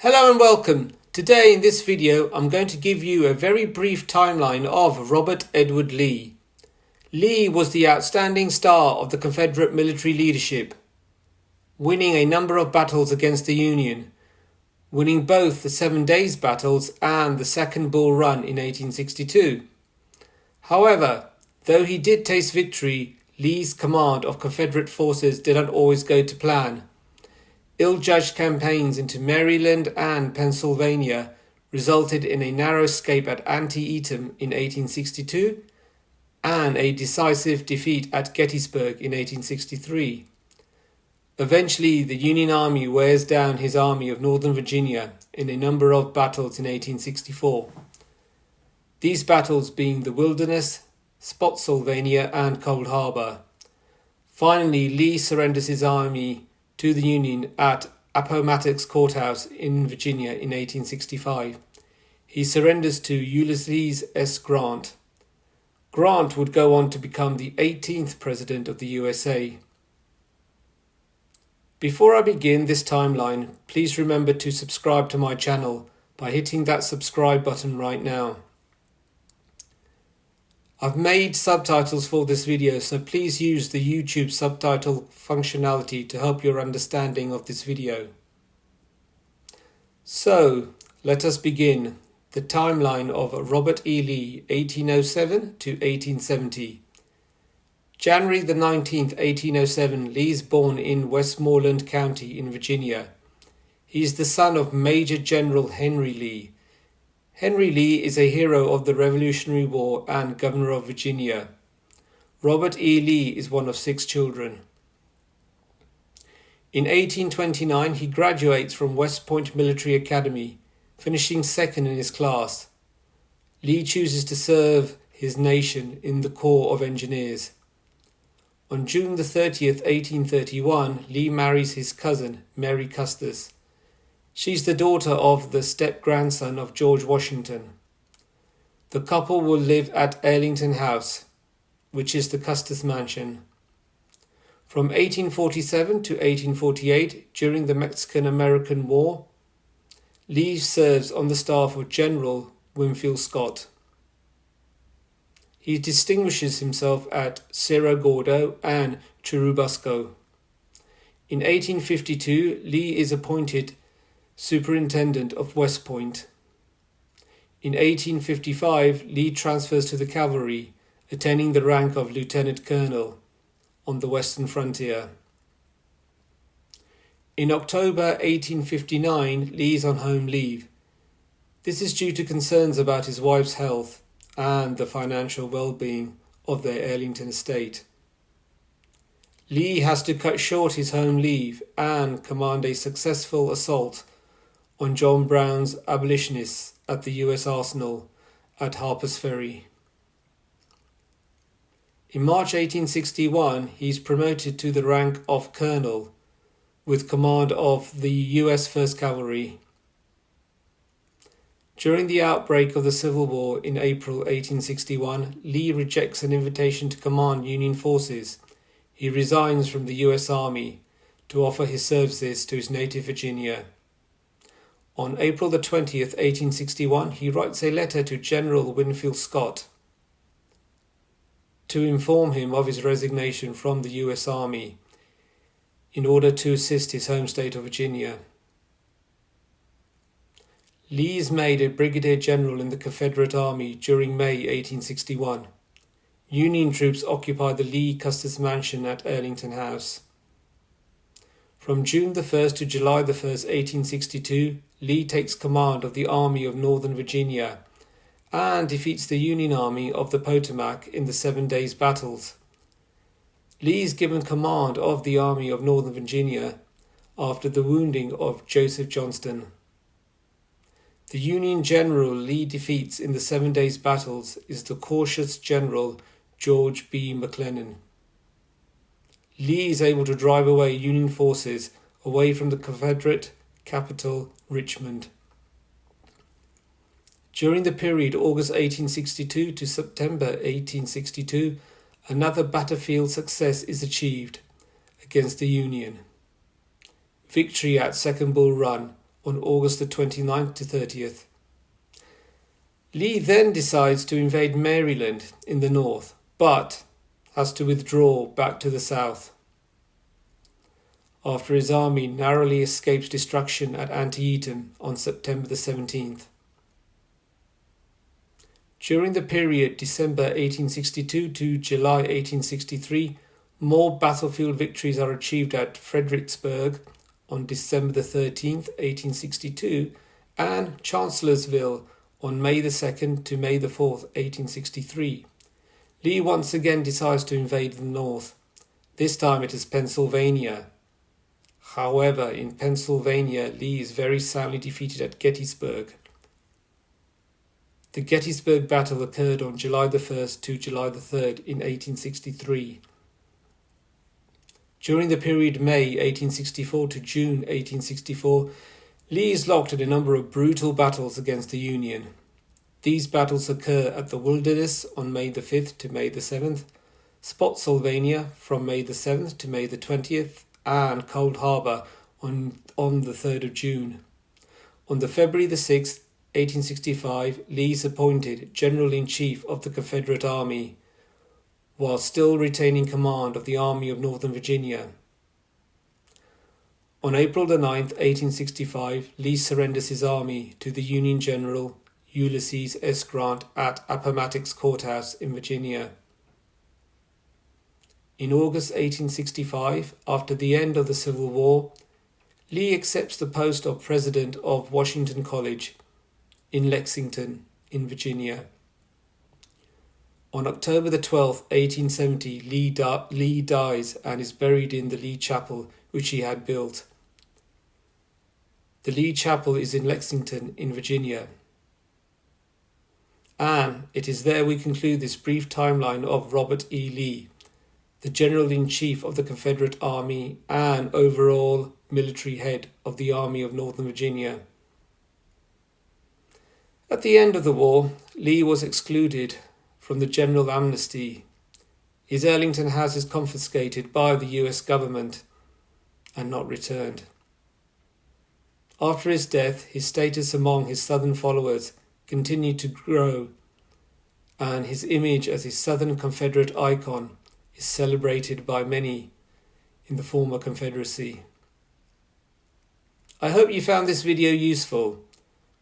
Hello and welcome. Today in this video I'm going to give you a very brief timeline of Robert Edward Lee. Lee was the outstanding star of the Confederate military leadership, winning a number of battles against the Union, winning both the 7 Days battles and the Second Bull Run in 1862. However, though he did taste victory, Lee's command of Confederate forces did not always go to plan. Ill-judged campaigns into Maryland and Pennsylvania resulted in a narrow escape at Antietam in 1862 and a decisive defeat at Gettysburg in 1863. Eventually, the Union Army wears down his Army of Northern Virginia in a number of battles in 1864. These battles being the Wilderness, Spotsylvania and Cold Harbor. Finally, Lee surrenders his army to the Union at Appomattox Courthouse in Virginia in 1865. He surrenders to Ulysses S. Grant. Grant would go on to become the 18th President of the USA. Before I begin this timeline, please remember to subscribe to my channel by hitting that subscribe button right now. I've made subtitles for this video, so please use the YouTube subtitle functionality to help your understanding of this video. So, let us begin the timeline of Robert E. Lee, 1807 to 1870. January the 19th, 1807, Lee is born in Westmoreland County in Virginia. He is the son of Major General Henry Lee. Henry Lee is a hero of the Revolutionary War and Governor of Virginia. Robert E. Lee is one of 6 children. In 1829, he graduates from West Point Military Academy, finishing second in his class. Lee chooses to serve his nation in the Corps of Engineers. On June the 30th, 1831, Lee marries his cousin, Mary Custis. She's the daughter of the step-grandson of George Washington. The couple will live at Arlington House, which is the Custis Mansion. From 1847 to 1848, during the Mexican-American War, Lee serves on the staff of General Winfield Scott. He distinguishes himself at Cerro Gordo and Churubusco. In 1852, Lee is appointed Superintendent of West Point. In 1855, Lee transfers to the cavalry, attaining the rank of Lieutenant Colonel on the western frontier. In October 1859, Lee is on home leave. This is due to concerns about his wife's health and the financial well-being of their Arlington estate. Lee has to cut short his home leave and command a successful assault on John Brown's abolitionists at the U.S. Arsenal at Harper's Ferry. In March 1861, he is promoted to the rank of Colonel, with command of the U.S. 1st Cavalry. During the outbreak of the Civil War in April 1861, Lee rejects an invitation to command Union forces. He resigns from the U.S. Army to offer his services to his native Virginia. On April the 20th, 1861, he writes a letter to General Winfield Scott to inform him of his resignation from the U.S. Army in order to assist his home state of Virginia. Lee is made a brigadier general in the Confederate Army during May 1861. Union troops occupy the Lee Custis Mansion at Arlington House. From June the 1st to July the 1st, 1862, Lee takes command of the Army of Northern Virginia and defeats the Union Army of the Potomac in the 7 Days battles. Lee is given command of the Army of Northern Virginia after the wounding of Joseph Johnston. The Union general Lee defeats in the 7 Days battles is the cautious General George B. McClellan. Lee is able to drive away Union forces away from the Confederate capital, Richmond. During the period August 1862 to September 1862, another battlefield success is achieved against the Union. Victory at Second Bull Run on August the 29th to 30th. Lee then decides to invade Maryland in the north, but has to withdraw back to the south after his army narrowly escapes destruction at Antietam on September the 17th. During the period December 1862 to July 1863, more battlefield victories are achieved at Fredericksburg on December the 13th, 1862, and Chancellorsville on May the 2nd to May the 4th, 1863. Lee once again decides to invade the north. This time it is Pennsylvania. However, in Pennsylvania, Lee is very soundly defeated at Gettysburg. The Gettysburg Battle occurred on July the 1st to July the 3rd in 1863. During the period May 1864 to June 1864, Lee is locked in a number of brutal battles against the Union. These battles occur at the Wilderness on May the 5th to May the 7th, Spotsylvania from May the 7th to May the 20th, and Cold Harbor on the 3rd of June. On the February the 6th, 1865, Lee is appointed General-in-Chief of the Confederate Army, while still retaining command of the Army of Northern Virginia. On April the 9th, 1865, Lee surrenders his army to the Union General Ulysses S. Grant at Appomattox Courthouse in Virginia. In August 1865, after the end of the Civil War, Lee accepts the post of President of Washington College in Lexington, in Virginia. On October the 12th, 1870, Lee dies and is buried in the Lee Chapel, which he had built. The Lee Chapel is in Lexington, in Virginia. And it is there we conclude this brief timeline of Robert E. Lee, the General-in-Chief of the Confederate Army and overall military head of the Army of Northern Virginia. At the end of the war, Lee was excluded from the general amnesty. His Arlington house is confiscated by the US government and not returned. After his death, his status among his Southern followers continued to grow, and his image as a Southern Confederate icon is celebrated by many in the former Confederacy. I hope you found this video useful.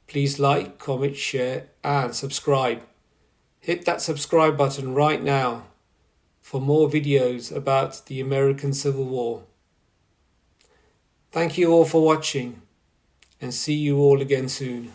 Please like, comment, share and subscribe. Hit that subscribe button right now for more videos about the American Civil War. Thank you all for watching and see you all again soon.